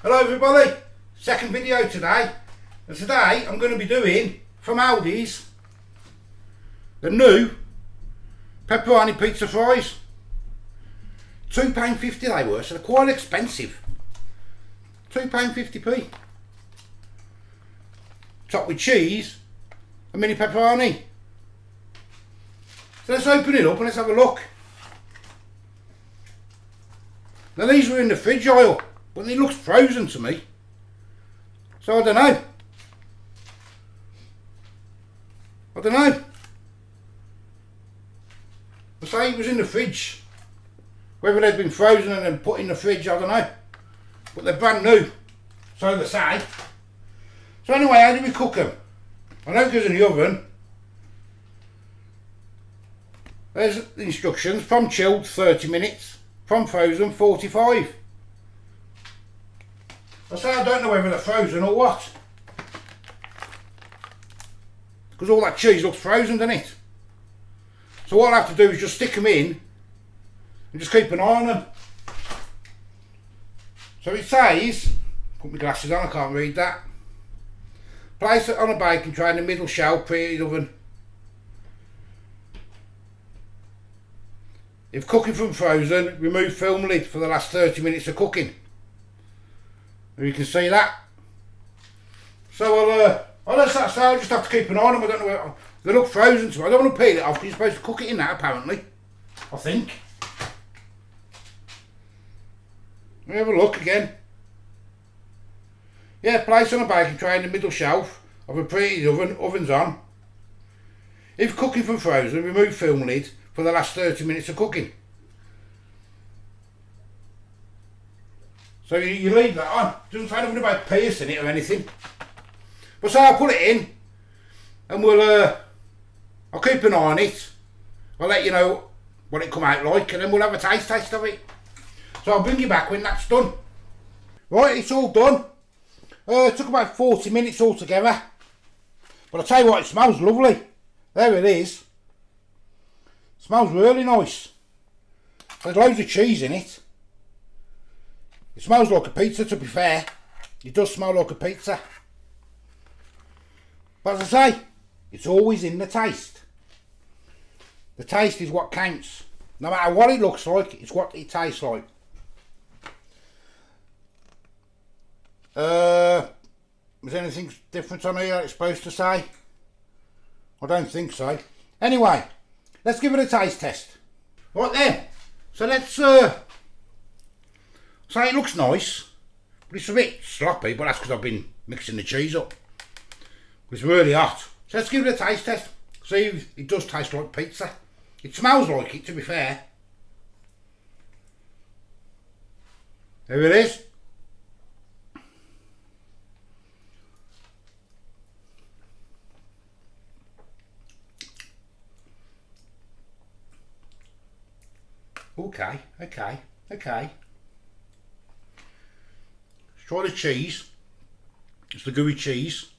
Hello everybody, second video today, and today I'm going to be doing from Aldi's the new pepperoni pizza fries. £2.50 they were, so they're quite expensive. £2.50p. Topped with cheese and mini pepperoni. So let's open it up and let's have a look. Now these were in the fridge aisle, but it looks frozen to me. So I don't know. I say it was in the fridge. Whether they've been frozen and then put in the fridge, I don't know. But they're brand new, so they say. So anyway, how do we cook them? I know it goes in the oven. There's the instructions. From chilled 30 minutes, from frozen 45. I say I don't know whether they're frozen or what. Because all that cheese looks frozen, doesn't it? So what I have to do is just stick them in and just keep an eye on them. So it says, put my glasses on, I can't read that. Place it on a baking tray in the middle shelf, preheated oven. If cooking from frozen, remove film lid for the last 30 minutes of cooking. And you can see that. So I'll just have to keep an eye on them. I don't know where they look frozen to me. I don't want to peel it off because you're supposed to cook it in that apparently. I think. Let me have a look again. Yeah, place on a baking tray in the middle shelf of a preheated oven, oven's on. If cooking from frozen, remove film lid for the last 30 minutes of cooking. So you leave that on. Doesn't say nothing about piercing it or anything. But so I'll put it in and I'll keep an eye on it. I'll let you know what it come out like and then we'll have a taste of it. So I'll bring you back when that's done. Right, it's all done. It took about 40 minutes altogether. But I'll tell you what, it smells lovely. There it is. It smells really nice. There's loads of cheese in it. It smells like a pizza, to be fair. It does smell like a pizza. But as I say, it's always in the taste. The taste is what counts. No matter what it looks like, it's what it tastes like. Is anything different on here that it's supposed to say? I don't think so. Anyway, let's give it a taste test. Right then, so let's say it looks nice, but it's a bit sloppy, but that's because I've been mixing the cheese up. It's really hot. So let's give it a taste test. See if it does taste like pizza. It smells like it, to be fair. There it is. Okay. Let's try the cheese. It's the gooey cheese.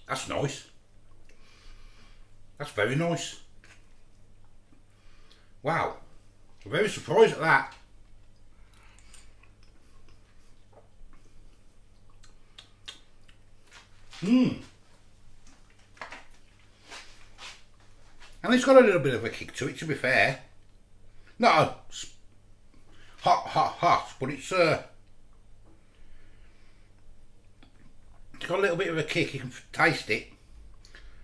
That's nice. That's very nice. Wow. I'm very surprised at that. And it's got a little bit of a kick to it, to be fair. Not hot, but it's got a little bit of a kick. You can taste it.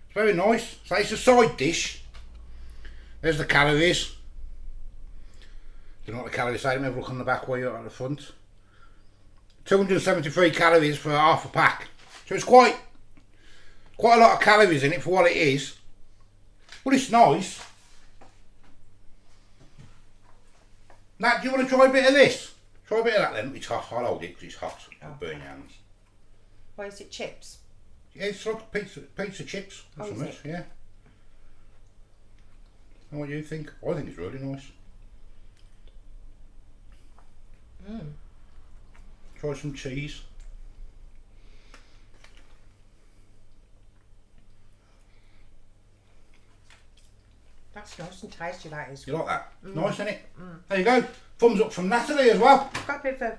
It's very nice. So it's a side dish. There's the calories. You know what the calories say? Let me have a look on the back while you're at the front. 273 calories for half a pack. So it's quite a lot of calories in it for what it is. But it's nice. Now, do you want to try a bit of this? Try a bit of that then. It's hot. I'll hold it because it's hot. It'll burn your hands. Why is it chips? Yeah, it's like pizza chips. Oh, is it? Yeah. And what do you think? I think it's really nice. Try some cheese. That's nice and tasty, that is. You like that? Nice, isn't it? There you go. Thumbs up from Natalie as well. Got a bit of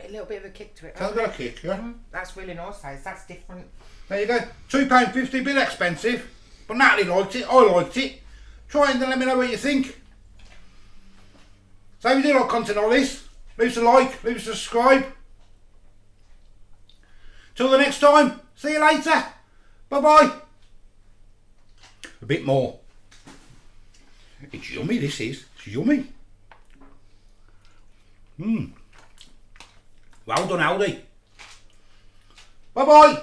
a little bit of a kick to it. Can I got a kick, yeah? That's really nice, taste. That's different. There you go. £2.50, a bit expensive. But Natalie liked it, I liked it. Try it and let me know what you think. So if you do like content like this, leave us a like, leave us a subscribe. Till the next time, see you later. Bye bye. A bit more. It's yummy, this is. It's yummy. Well done, Aldi. Bye bye.